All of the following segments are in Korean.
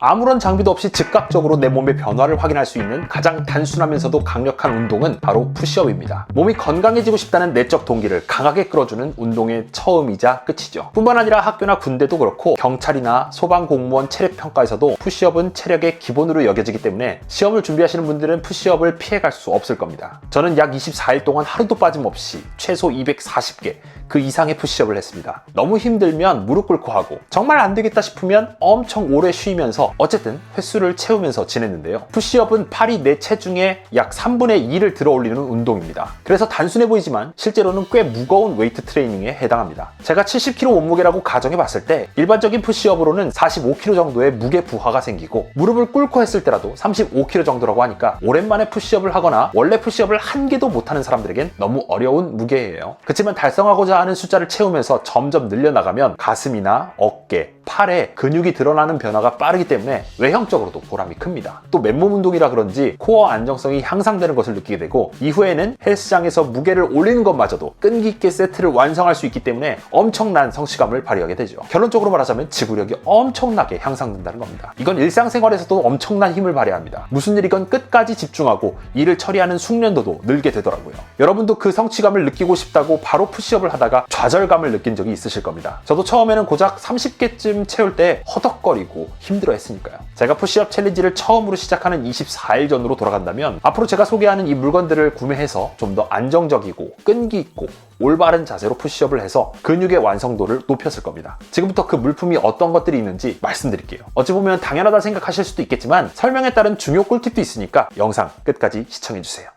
아무런 장비도 없이 즉각적으로 내 몸의 변화를 확인할 수 있는 가장 단순하면서도 강력한 운동은 바로 푸시업입니다. 몸이 건강해지고 싶다는 내적 동기를 강하게 끌어주는 운동의 처음이자 끝이죠. 뿐만 아니라 학교나 군대도 그렇고 경찰이나 소방공무원 체력평가에서도 푸시업은 체력의 기본으로 여겨지기 때문에 시험을 준비하시는 분들은 푸시업을 피해갈 수 없을 겁니다. 저는 약 24일 동안 하루도 빠짐없이 최소 240개 그 이상의 푸시업을 했습니다. 너무 힘들면 무릎 꿇고 하고 정말 안 되겠다 싶으면 엄청 오래 쉬면서 어쨌든 횟수를 채우면서 지냈는데요. 푸시업은 팔이 내 체중의 약 3분의 2를 들어 올리는 운동입니다. 그래서 단순해 보이지만 실제로는 꽤 무거운 웨이트 트레이닝에 해당합니다. 제가 70kg 몸무게라고 가정해 봤을 때 일반적인 푸시업으로는 45kg 정도의 무게 부하가 생기고 무릎을 꿇고 했을 때라도 35kg 정도라고 하니까 오랜만에 푸시업을 하거나 원래 푸시업을 한 개도 못하는 사람들에겐 너무 어려운 무게예요. 그렇지만 달성하고자 하는 숫자를 채우면서 점점 늘려나가면 가슴이나 어깨, 팔에 근육이 드러나는 변화가 빠르기 때문에 외형적으로도 보람이 큽니다. 또 맨몸 운동이라 그런지 코어 안정성이 향상되는 것을 느끼게 되고 이후에는 헬스장에서 무게를 올리는 것마저도 끈기 있게 세트를 완성할 수 있기 때문에 엄청난 성취감을 발휘하게 되죠. 결론적으로 말하자면 지구력이 엄청나게 향상된다는 겁니다. 이건 일상생활에서도 엄청난 힘을 발휘합니다. 무슨 일이건 끝까지 집중하고 일을 처리하는 숙련도도 늘게 되더라고요. 여러분도 그 성취감을 느끼고 싶다고 바로 푸시업을 하다가 좌절감을 느낀 적이 있으실 겁니다. 저도 처음에는 고작 30개쯤 채울 때 허덕거리고 힘들어 했으니까요. 제가 푸시업 챌린지를 처음으로 시작하는 24일 전으로 돌아간다면 앞으로 제가 소개하는 이 물건들을 구매해서 좀 더 안정적이고 끈기 있고 올바른 자세로 푸시업을 해서 근육의 완성도를 높였을 겁니다. 지금부터 그 물품이 어떤 것들이 있는지 말씀드릴게요. 어찌 보면 당연하다 생각하실 수도 있겠지만 설명에 따른 중요 꿀팁도 있으니까 영상 끝까지 시청해주세요.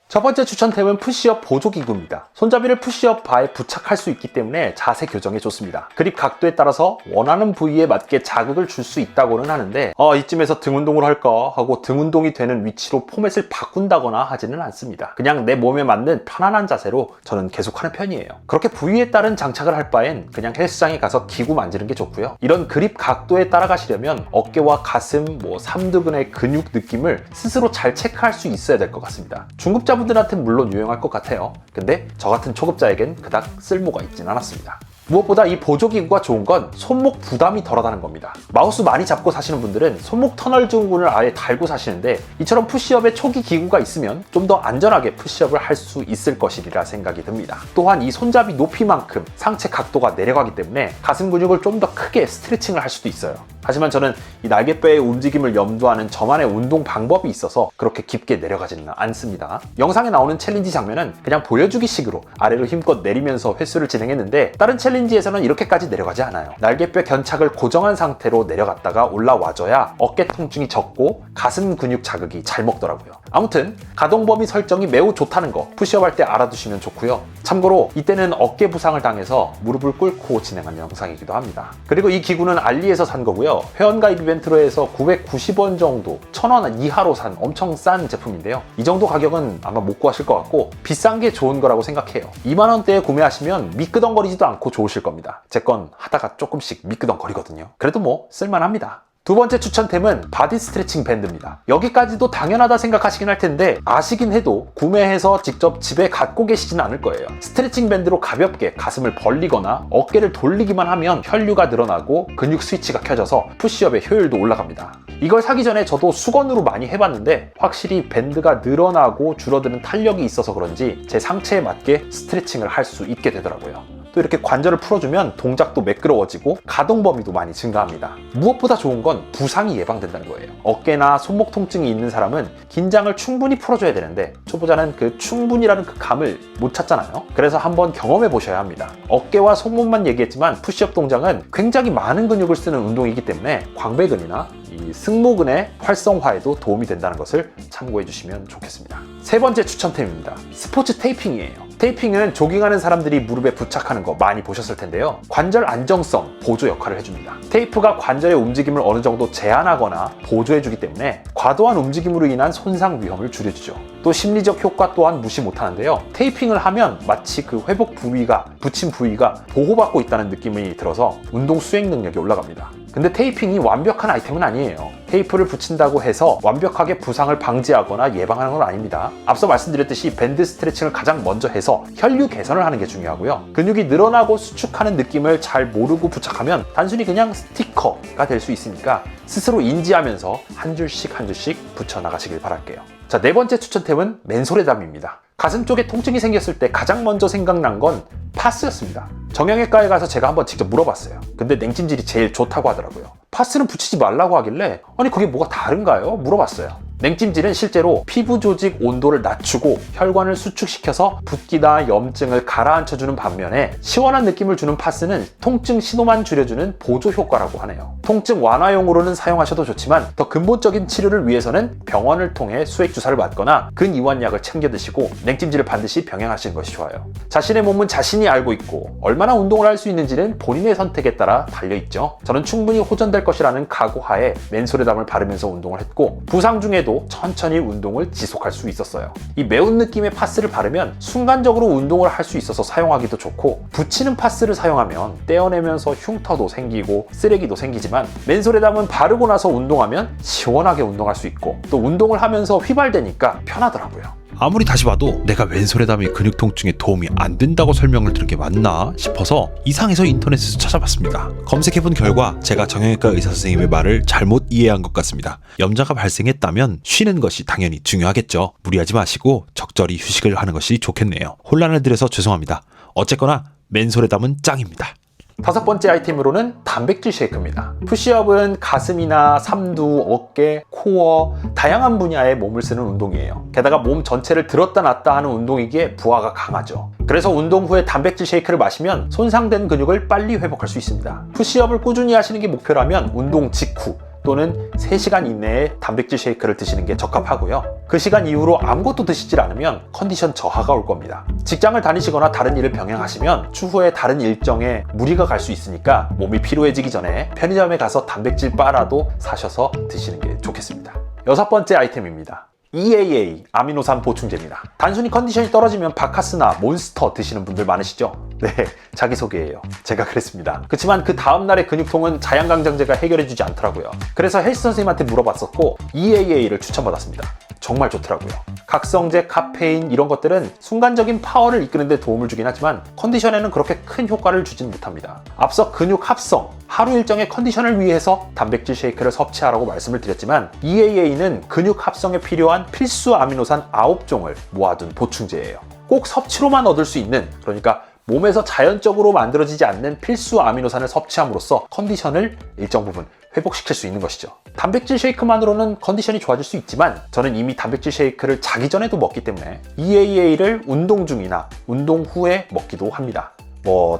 첫 번째 추천템은 푸시업 보조기구입니다. 손잡이를 푸시업 바에 부착할 수 있기 때문에 자세 교정에 좋습니다. 그립 각도에 따라서 원하는 부위에 맞게 자극을 줄 수 있다고는 하는데 이쯤에서 등 운동을 할까 하고 등 운동이 되는 위치로 포맷을 바꾼다거나 하지는 않습니다. 그냥 내 몸에 맞는 편안한 자세로 저는 계속하는 편이에요. 그렇게 부위에 따른 장착을 할 바엔 그냥 헬스장에 가서 기구 만지는 게 좋고요. 이런 그립 각도에 따라가시려면 어깨와 가슴, 삼두근의 근육 느낌을 스스로 잘 체크할 수 있어야 될 것 같습니다. 중급자분들한테는 물론 유용할 것 같아요. 근데 저 같은 초급자에겐 그닥 쓸모가 있진 않았습니다. 무엇보다 이 보조기구가 좋은 건 손목 부담이 덜하다는 겁니다. 마우스 많이 잡고 사시는 분들은 손목 터널 증후군을 아예 달고 사시는데 이처럼 푸시업에 초기 기구가 있으면 좀 더 안전하게 푸시업을 할 수 있을 것이리라 생각이 듭니다. 또한 이 손잡이 높이만큼 상체 각도가 내려가기 때문에 가슴 근육을 좀 더 크게 스트레칭을 할 수도 있어요. 하지만 저는 이 날개뼈의 움직임을 염두하는 저만의 운동 방법이 있어서 그렇게 깊게 내려가지는 않습니다. 영상에 나오는 챌린지 장면은 그냥 보여주기식으로 아래로 힘껏 내리면서 횟수를 진행했는데 다른 챌린지에서는 이렇게까지 내려가지 않아요. 날개뼈 견착을 고정한 상태로 내려갔다가 올라와줘야 어깨 통증이 적고 가슴 근육 자극이 잘 먹더라고요. 아무튼 가동 범위 설정이 매우 좋다는 거 푸시업 할 때 알아두시면 좋고요. 참고로 이때는 어깨 부상을 당해서 무릎을 꿇고 진행한 영상이기도 합니다. 그리고 이 기구는 알리에서 산 거고요. 회원가입 이벤트로 해서 990원 정도 1000원 이하로 산 엄청 싼 제품인데요. 이 정도 가격은 아마 못 구하실 것 같고 비싼 게 좋은 거라고 생각해요. 2만원대에 구매하시면 미끄덩거리지도 않고 좋으실 겁니다. 제 건 하다가 조금씩 미끄덩거리거든요. 그래도 쓸만합니다. 두 번째 추천템은 바디 스트레칭 밴드입니다. 여기까지도 당연하다 생각하시긴 할 텐데 아시긴 해도 구매해서 직접 집에 갖고 계시진 않을 거예요. 스트레칭 밴드로 가볍게 가슴을 벌리거나 어깨를 돌리기만 하면 혈류가 늘어나고 근육 스위치가 켜져서 푸시업의 효율도 올라갑니다. 이걸 사기 전에 저도 수건으로 많이 해봤는데 확실히 밴드가 늘어나고 줄어드는 탄력이 있어서 그런지 제 상체에 맞게 스트레칭을 할 수 있게 되더라고요. 또 이렇게 관절을 풀어주면 동작도 매끄러워지고 가동 범위도 많이 증가합니다. 무엇보다 좋은 건 부상이 예방된다는 거예요. 어깨나 손목 통증이 있는 사람은 긴장을 충분히 풀어줘야 되는데 초보자는 그 충분이라는 그 감을 못 찾잖아요. 그래서 한번 경험해 보셔야 합니다. 어깨와 손목만 얘기했지만 푸시업 동작은 굉장히 많은 근육을 쓰는 운동이기 때문에 광배근이나 이 승모근의 활성화에도 도움이 된다는 것을 참고해 주시면 좋겠습니다. 세 번째 추천템입니다. 스포츠 테이핑이에요. 테이핑은 조깅하는 사람들이 무릎에 부착하는 거 많이 보셨을 텐데요. 관절 안정성 보조 역할을 해줍니다. 테이프가 관절의 움직임을 어느 정도 제한하거나 보조해주기 때문에 과도한 움직임으로 인한 손상 위험을 줄여주죠. 또 심리적 효과 또한 무시 못하는데요. 테이핑을 하면 마치 그 회복 부위가, 붙인 부위가 보호받고 있다는 느낌이 들어서 운동 수행 능력이 올라갑니다. 근데 테이핑이 완벽한 아이템은 아니에요. 테이프를 붙인다고 해서 완벽하게 부상을 방지하거나 예방하는 건 아닙니다. 앞서 말씀드렸듯이 밴드 스트레칭을 가장 먼저 해서 혈류 개선을 하는 게 중요하고요. 근육이 늘어나고 수축하는 느낌을 잘 모르고 부착하면 단순히 그냥 스티커가 될 수 있으니까 스스로 인지하면서 한 줄씩 한 줄씩 붙여나가시길 바랄게요. 자, 네 번째 추천템은 맨소레담입니다. 가슴 쪽에 통증이 생겼을 때 가장 먼저 생각난 건 파스였습니다. 정형외과에 가서 제가 한번 직접 물어봤어요. 근데 냉찜질이 제일 좋다고 하더라고요. 파스는 붙이지 말라고 하길래 아니 그게 뭐가 다른가요? 물어봤어요. 냉찜질은 실제로 피부 조직 온도를 낮추고 혈관을 수축시켜서 붓기나 염증을 가라앉혀주는 반면에 시원한 느낌을 주는 파스는 통증 신호만 줄여주는 보조 효과라고 하네요. 통증 완화용으로는 사용하셔도 좋지만 더 근본적인 치료를 위해서는 병원을 통해 수액 주사를 맞거나 근이완약을 챙겨 드시고 냉찜질을 반드시 병행하시는 것이 좋아요. 자신의 몸은 자신이 알고 있고 얼마나 운동을 할 수 있는지는 본인의 선택에 따라 달려있죠. 저는 충분히 호전될 것이라는 각오하에 맨소레담을 바르면서 운동을 했고 부상 중에도 천천히 운동을 지속할 수 있었어요. 이 매운 느낌의 파스를 바르면 순간적으로 운동을 할 수 있어서 사용하기도 좋고 붙이는 파스를 사용하면 떼어내면서 흉터도 생기고 쓰레기도 생기지만 맨소레담은 바르고 나서 운동하면 시원하게 운동할 수 있고 또 운동을 하면서 휘발되니까 편하더라고요. 아무리 다시 봐도 내가 왼손에담이 근육 통증에 도움이 안 된다고 설명을 들은 게 맞나 싶어서 이상해서 인터넷에서 찾아봤습니다. 검색해본 결과 제가 정형외과 의사 선생님의 말을 잘못 이해한 것 같습니다. 염자가 발생했다면 쉬는 것이 당연히 중요하겠죠. 무리하지 마시고 적절히 휴식을 하는 것이 좋겠네요. 혼란을 드려서 죄송합니다. 어쨌거나 맨소레담은 짱입니다. 다섯 번째 아이템으로는 단백질 쉐이크입니다. 푸시업은 가슴이나 삼두, 어깨, 코어 다양한 분야에 몸을 쓰는 운동이에요. 게다가 몸 전체를 들었다 놨다 하는 운동이기에 부하가 강하죠. 그래서 운동 후에 단백질 쉐이크를 마시면 손상된 근육을 빨리 회복할 수 있습니다. 푸시업을 꾸준히 하시는 게 목표라면 운동 직후 또는 3시간 이내에 단백질 쉐이크를 드시는 게 적합하고요. 그 시간 이후로 아무것도 드시질 않으면 컨디션 저하가 올 겁니다. 직장을 다니시거나 다른 일을 병행하시면 추후에 다른 일정에 무리가 갈 수 있으니까 몸이 피로해지기 전에 편의점에 가서 단백질 바라도 사셔서 드시는 게 좋겠습니다. 여섯 번째 아이템입니다. EAA 아미노산 보충제입니다. 단순히 컨디션이 떨어지면 바카스나 몬스터 드시는 분들 많으시죠? 네, 자기소개예요. 제가 그랬습니다. 그렇지만 그 다음날의 근육통은 자양강장제가 해결해주지 않더라고요. 그래서 헬스 선생님한테 물어봤었고 EAA를 추천받았습니다. 정말 좋더라고요. 각성제, 카페인 이런 것들은 순간적인 파워를 이끄는 데 도움을 주긴 하지만 컨디션에는 그렇게 큰 효과를 주진 못합니다. 앞서 근육 합성, 하루 일정의 컨디션을 위해서 단백질 쉐이크를 섭취하라고 말씀을 드렸지만 EAA는 근육 합성에 필요한 필수 아미노산 9종을 모아둔 보충제예요. 꼭 섭취로만 얻을 수 있는, 그러니까 몸에서 자연적으로 만들어지지 않는 필수 아미노산을 섭취함으로써 컨디션을 일정 부분 회복시킬 수 있는 것이죠. 단백질 쉐이크만으로는 컨디션이 좋아질 수 있지만 저는 이미 단백질 쉐이크를 자기 전에도 먹기 때문에 EAA를 운동 중이나 운동 후에 먹기도 합니다.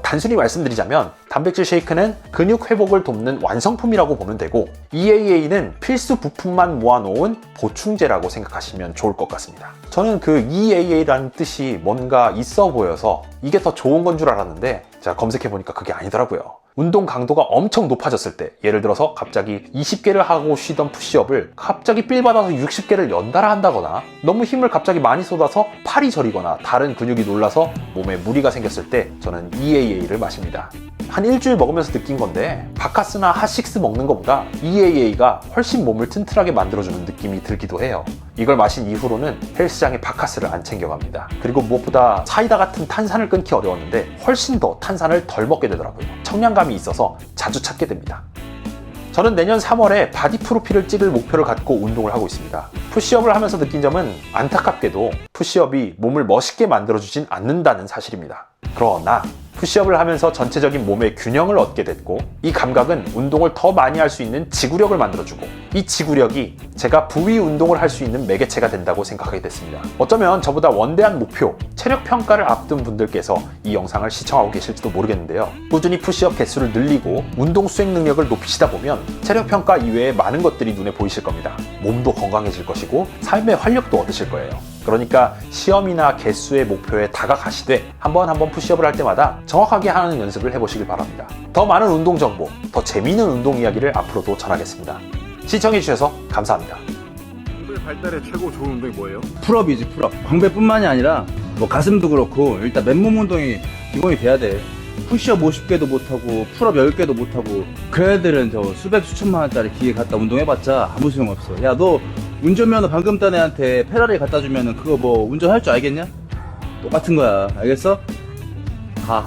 단순히 말씀드리자면 단백질 쉐이크는 근육 회복을 돕는 완성품이라고 보면 되고 EAA는 필수 부품만 모아놓은 보충제라고 생각하시면 좋을 것 같습니다. 저는 그 EAA라는 뜻이 뭔가 있어 보여서 이게 더 좋은 건 줄 알았는데 제가 검색해보니까 그게 아니더라고요. 운동 강도가 엄청 높아졌을 때, 예를 들어서 갑자기 20개를 하고 쉬던 푸시업을 갑자기 삘 받아서 60개를 연달아 한다거나 너무 힘을 갑자기 많이 쏟아서 팔이 저리거나 다른 근육이 놀라서 몸에 무리가 생겼을 때 저는 EAA를 마십니다. 한 일주일 먹으면서 느낀 건데 바카스나 핫식스 먹는 것보다 EAA가 훨씬 몸을 튼튼하게 만들어주는 느낌이 들기도 해요. 이걸 마신 이후로는 헬스장에 바카스를 안 챙겨갑니다. 그리고 무엇보다 사이다 같은 탄산을 끊기 어려웠는데 훨씬 더 탄산을 덜 먹게 되더라고요. 청량감이 있어서 자주 찾게 됩니다. 저는 내년 3월에 바디 프로필을 찍을 목표를 갖고 운동을 하고 있습니다. 푸시업을 하면서 느낀 점은 안타깝게도 푸시업이 몸을 멋있게 만들어주진 않는다는 사실입니다. 그러나 푸시업을 하면서 전체적인 몸의 균형을 얻게 됐고 이 감각은 운동을 더 많이 할 수 있는 지구력을 만들어주고 이 지구력이 제가 부위 운동을 할 수 있는 매개체가 된다고 생각하게 됐습니다. 어쩌면 저보다 원대한 목표, 체력 평가를 앞둔 분들께서 이 영상을 시청하고 계실지도 모르겠는데요. 꾸준히 푸시업 개수를 늘리고 운동 수행 능력을 높이시다 보면 체력 평가 이외에 많은 것들이 눈에 보이실 겁니다. 몸도 건강해질 것이고 삶의 활력도 얻으실 거예요. 그러니까 시험이나 개수의 목표에 다가가시되 한번 푸시업을 할 때마다 정확하게 하는 연습을 해보시길 바랍니다. 더 많은 운동 정보, 더 재미있는 운동 이야기를 앞으로도 전하겠습니다. 시청해주셔서 감사합니다. 광배 발달에 최고 좋은 운동이 뭐예요? 풀업이지, 풀업. 광배뿐만이 아니라 뭐 가슴도 그렇고 일단 맨몸 운동이 기본이 돼야 돼. 푸시업 50개도 못하고 풀업 10개도 못하고 그 애들은 저 수백 수천만 원짜리 기계 갖다 운동해봤자 아무 소용없어. 야, 너 운전면허 방금 딴 애한테 페라리 갖다 주면은 그거 뭐 운전할 줄 알겠냐? 똑같은 거야. 알겠어? 가.